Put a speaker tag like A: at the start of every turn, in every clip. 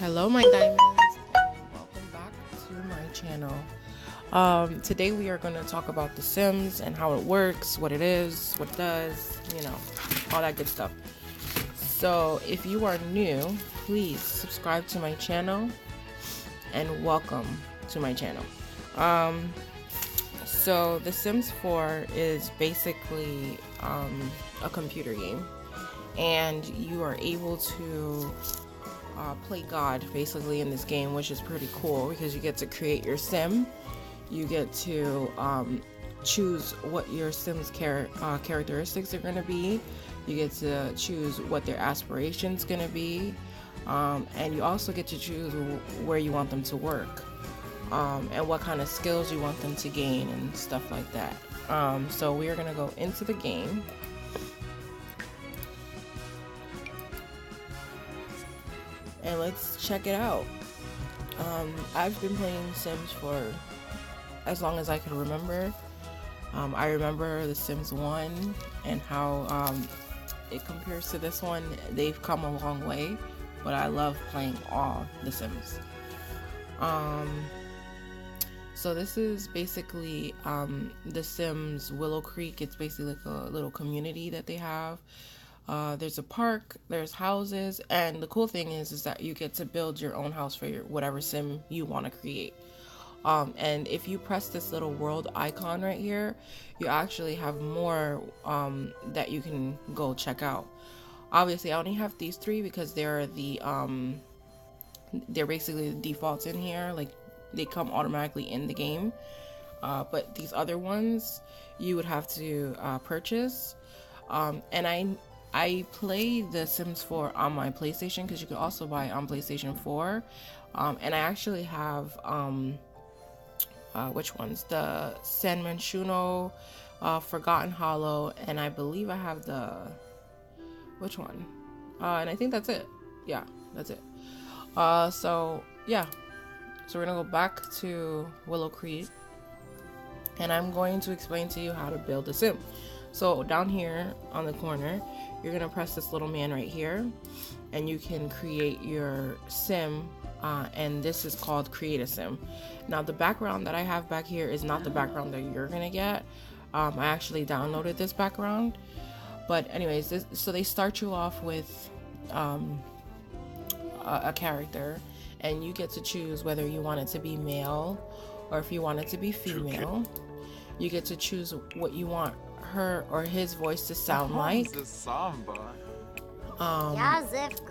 A: Hello my diamonds, and welcome back to my channel. Today we are going to talk about The Sims and how it works, what it is, what it does, all that good stuff. So if you are new, please subscribe to my channel and welcome to my channel. So The Sims 4 is basically a computer game, and you are able to play God basically in this game, which is pretty cool because you get to create your sim. You get to choose what your sim's characteristics are going to be. You get to choose what their aspirations going to be, and you also get to choose where you want them to work, and what kind of skills you want them to gain and stuff like that. So we are going to go into the game. And let's check it out. I've been playing Sims for as long as I can remember. I remember The Sims 1 and how it compares to this one. They've come a long way, but I love playing all The Sims. So this is basically The Sims Willow Creek. It's basically like a little community that they have. There's a park, there's houses, and the cool thing is that you get to build your own house for whatever sim you want to create. And if you press this little world icon right here, you actually have more that you can go check out. Obviously, I only have these three because they're basically the defaults in here. Like, they come automatically in the game. But these other ones, you would have to purchase. And I play The Sims 4 on my PlayStation because you can also buy it on PlayStation 4. And I actually have, which ones? The San Manchuno, Forgotten Hollow, and I believe I have which one? And I think that's it. Yeah, that's it. So we're gonna go back to Willow Creek, and I'm going to explain to you how to build a sim. So down here on the corner, you're gonna press this little man right here, and you can create your sim, and this is called Create a Sim. Now the background that I have back here is not the background that you're gonna get. I actually downloaded this background, but anyways, so they start you off with a character, and you get to choose whether you want it to be male or if you want it to be female. You get to choose what you want her or his voice to sound like.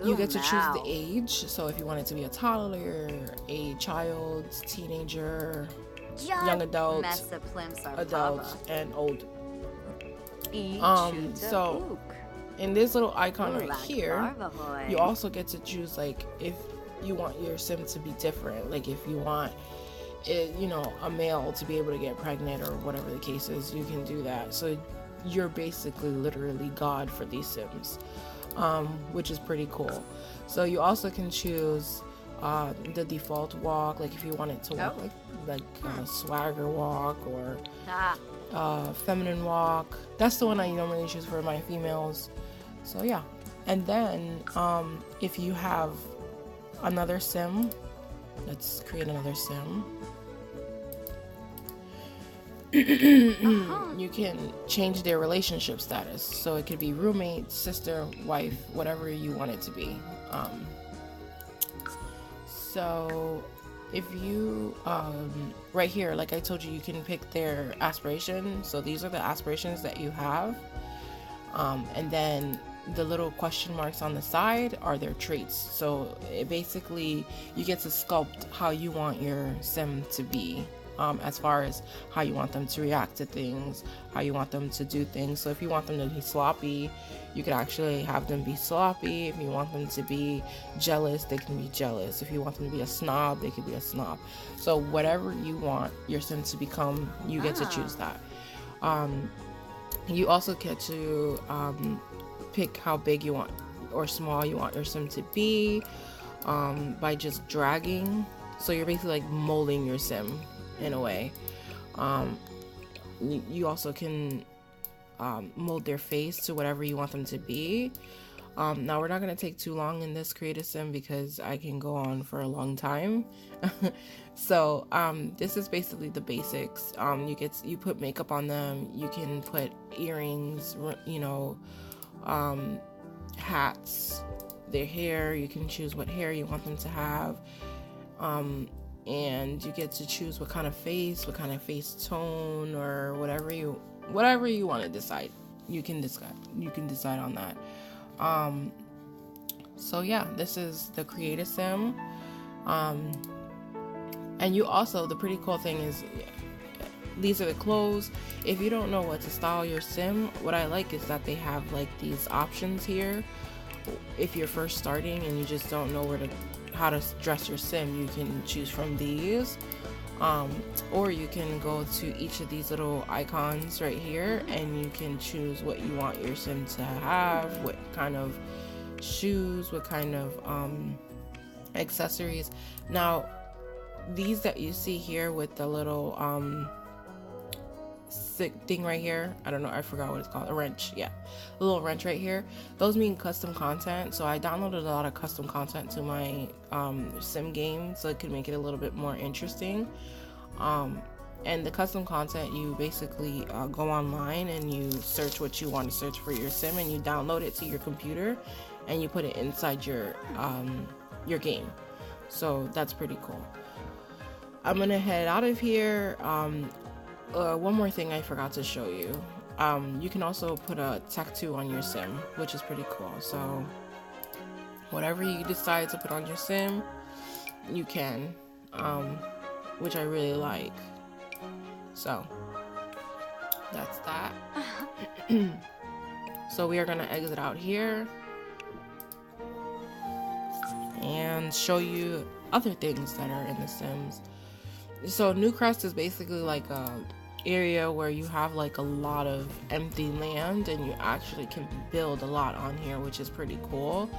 A: You get to choose the age, so if you want it to be a toddler, a child, teenager, young adult, and old. So in this little icon right here, you also get to choose, like, if you want your sim to be different, like if you want it, a male to be able to get pregnant or whatever the case is, you can do that. So you're basically literally God for these sims, which is pretty cool. So you also can choose the default walk, like if you want it to walk like a swagger walk or feminine walk. That's the one I normally choose for my females. So yeah. And then if you have another sim, let's create another sim. You can change their relationship status, so it could be roommate, sister, wife, whatever you want it to be. So if you right here, like I told you, you can pick their aspiration. So these are the aspirations that you have, and then the little question marks on the side are their traits. So it basically, you get to sculpt how you want your sim to be, as far as how you want them to react to things, how you want them to do things. So if you want them to be sloppy, you could actually have them be sloppy. If you want them to be jealous, they can be jealous. If you want them to be a snob, they could be a snob. So whatever you want your sim to become, you get to choose that. You also get to pick how big you want or small you want your sim to be, by just dragging. So you're basically like molding your sim in a way. You also can mold their face to whatever you want them to be. Now we're not going to take too long in this create a sim because I can go on for a long time. So this is basically the basics. You put makeup on them, you can put earrings, hats, their hair, you can choose what hair you want them to have, and you get to choose what kind of face tone, or whatever you want to decide. You can decide on that. So yeah, this is the create a sim. And you also, the pretty cool thing is, these are the clothes. If you don't know what to style your sim, what I like is that they have like these options here. If you're first starting and you just don't know how to dress your sim, you can choose from these. Or you can go to each of these little icons right here and you can choose what you want your sim to have, what kind of shoes, what kind of accessories. Now these that you see here with the little thing right here, I don't know, I forgot what it's called, a wrench, yeah, a little wrench right here, those mean custom content. So I downloaded a lot of custom content to my sim game so it could make it a little bit more interesting. And the custom content, you basically go online and you search what you want to search for your sim, and you download it to your computer and you put it inside your game. So that's pretty cool. I'm gonna head out of here. One more thing I forgot to show you. You can also put a tattoo on your sim, which is pretty cool. So whatever you decide to put on your sim, you can, which I really like. So that's that. So we are gonna exit out here and show you other things that are in the Sims. So Newcrest is basically like a area where you have like a lot of empty land and you actually can build a lot on here, which is pretty cool.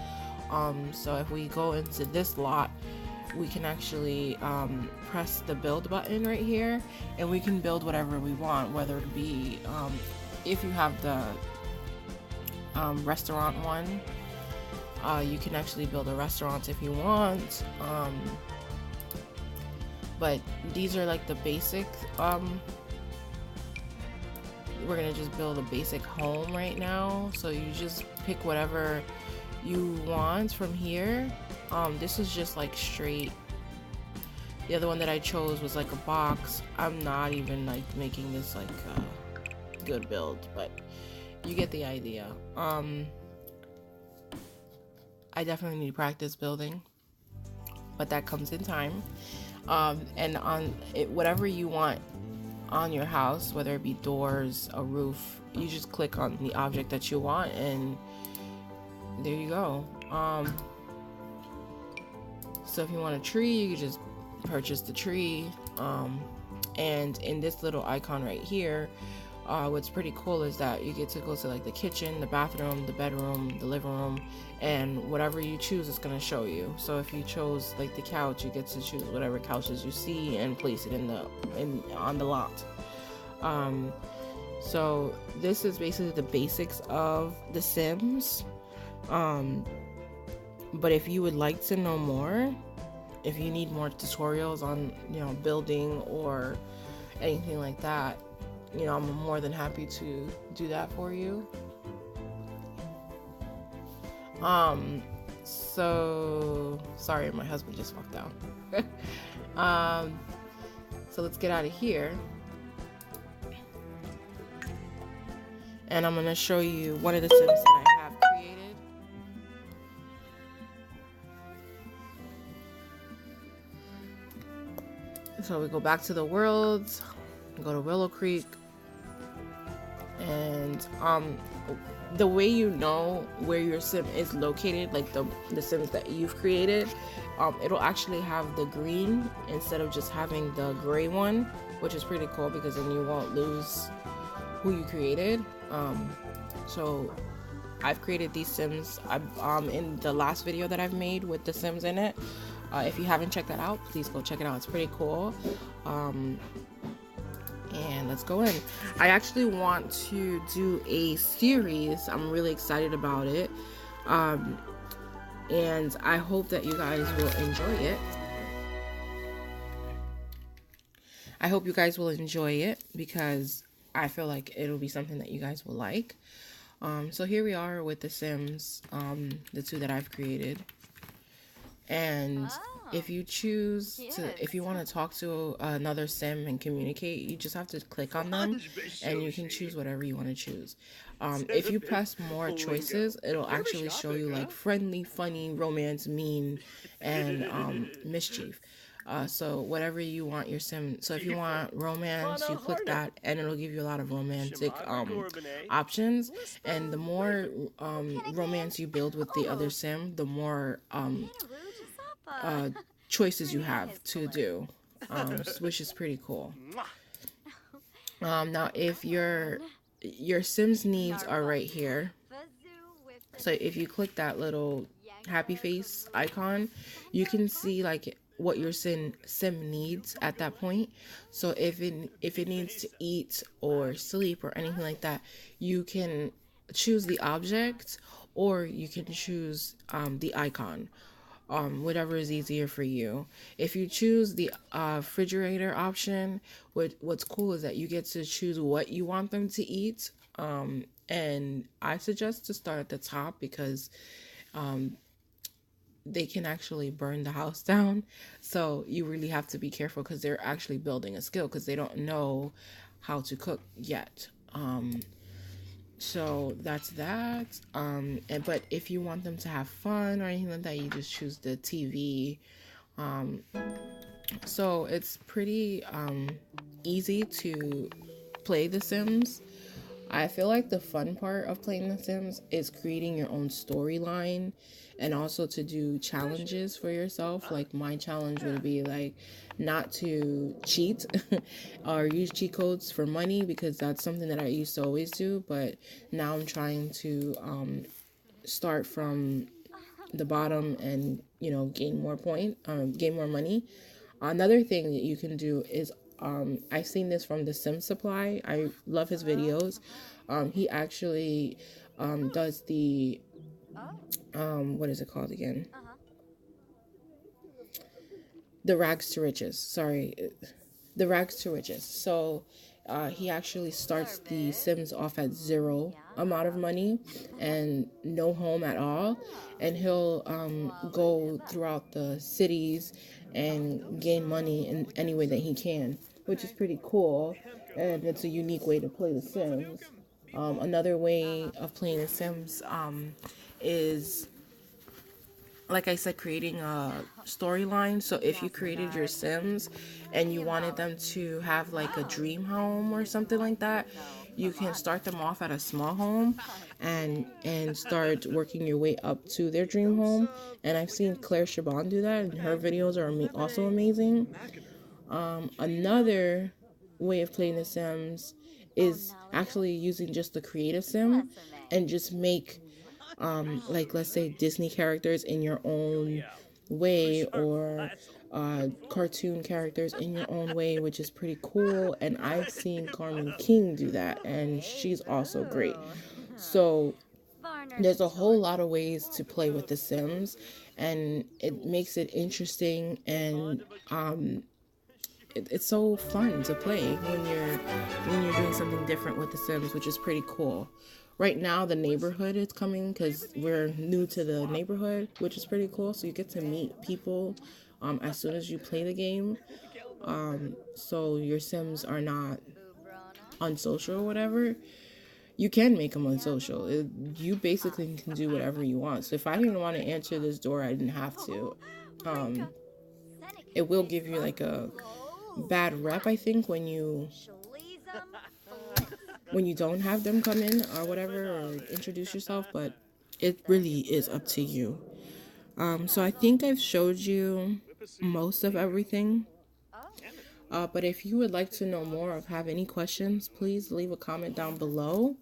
A: So if we go into this lot, we can actually press the build button right here and we can build whatever we want, whether it be if you have the restaurant one, you can actually build a restaurant if you want, but these are like the basic. We're gonna just build a basic home right now, so you just pick whatever you want from here. This is just like straight. The other one that I chose was like a box. I'm not even like making this like a good build, but you get the idea. I definitely need practice building, but that comes in time. And on it, whatever you want on your house, whether it be doors, a roof, you just click on the object that you want and there you go. So if you want a tree, you just purchase the tree. And in this little icon right here, what's pretty cool is that you get to go to like the kitchen, the bathroom, the bedroom, the living room, and whatever you choose it's going to show you. So if you chose like the couch, you get to choose whatever couches you see and place it on the lot. So this is basically the basics of The Sims. But if you would like to know more, if you need more tutorials on, building or anything like that, I'm more than happy to do that for you. So sorry, my husband just walked out. So let's get out of here. And I'm gonna show you one of the Sims that I have created. So we go back to the worlds, go to Willow Creek, and the way you know where your sim is located, like the sims that you've created, it'll actually have the green instead of just having the gray one, which is pretty cool because then you won't lose who you created. So I've created these sims in the last video that I've made with the sims in it. If you haven't checked that out, please go check it out. It's pretty cool. And let's go in. I actually want to do a series. I'm really excited about it. And I hope that you guys will enjoy it. I hope you guys will enjoy it because I feel like it'll be something that you guys will like. So here we are with the Sims, the two that I've created. And if you choose to, if you want to talk to another sim and communicate, you just have to click on them and you can choose whatever you want to choose. If you press more choices, it'll actually show you like friendly, funny, romance, mean, and mischief. So whatever you want your sim. So if you want romance, you click that, and it'll give you a lot of romantic options. And the more romance you build with the other sim, the more uh, choices you have to do, which is pretty cool. Now, if your Sims needs are right here, so if you click that little happy face icon, you can see like what your sim needs at that point. So if it needs to eat or sleep or anything like that, you can choose the object or you can choose the icon, whatever is easier for you. If you choose the refrigerator option, what's cool is that you get to choose what you want them to eat. And I suggest to start at the top because they can actually burn the house down. So you really have to be careful because they're actually building a skill because they don't know how to cook yet. So that's that. But if you want them to have fun or anything like that, you just choose the TV. So it's pretty easy to play The Sims. I feel like the fun part of playing The Sims is creating your own storyline and also to do challenges for yourself. Like my challenge would be like not to cheat or use cheat codes for money because that's something that I used to always do. But now I'm trying to start from the bottom and gain more money. Another thing that you can do is I've seen this from the Sim Supply. I love his videos. He actually does the what is it called again? The rags to riches. Sorry, the rags to riches. So he actually starts the Sims off at zero amount of money and no home at all, and he'll go throughout the cities and gain money in any way that he can, which is pretty cool, and it's a unique way to play the Sims. Another way of playing the Sims is, like I said, creating a storyline. So if you created your Sims and you wanted them to have like a dream home or something like that, you can start them off at a small home and start working your way up to their dream home. And I've seen Claire Chabon do that, and her videos are also amazing. Another way of playing the Sims is actually using just the creative sim and just make like let's say Disney characters in your own way or cartoon characters in your own way, which is pretty cool. And I've seen Carmen King do that, and she's also great. So there's a whole lot of ways to play with The Sims, and it makes it interesting and it's so fun to play when you're doing something different with The Sims, which is pretty cool. Right now, the neighborhood is coming because we're new to the neighborhood, which is pretty cool. So you get to meet people as soon as you play the game. So your Sims are not unsocial or whatever. You can make them unsocial. You basically can do whatever you want. So if I didn't want to answer this door, I didn't have to. It will give you like a bad rep, I think, when you don't have them come in or whatever or introduce yourself, but it really is up to you. So I think I've showed you most of everything. But if you would like to know more or have any questions, please leave a comment down below.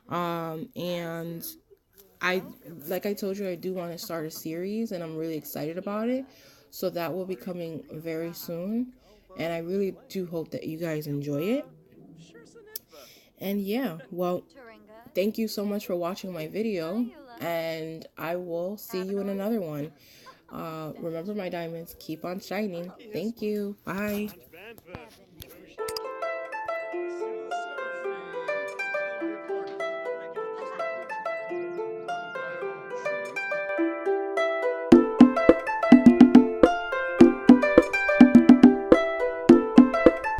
A: And I, like I told you, I do want to start a series, and I'm really excited about it. So that will be coming very soon. And I really do hope that you guys enjoy it. And yeah, well, thank you so much for watching my video. and I will see you in another one. Remember, my diamonds, keep on shining. Thank you. Bye.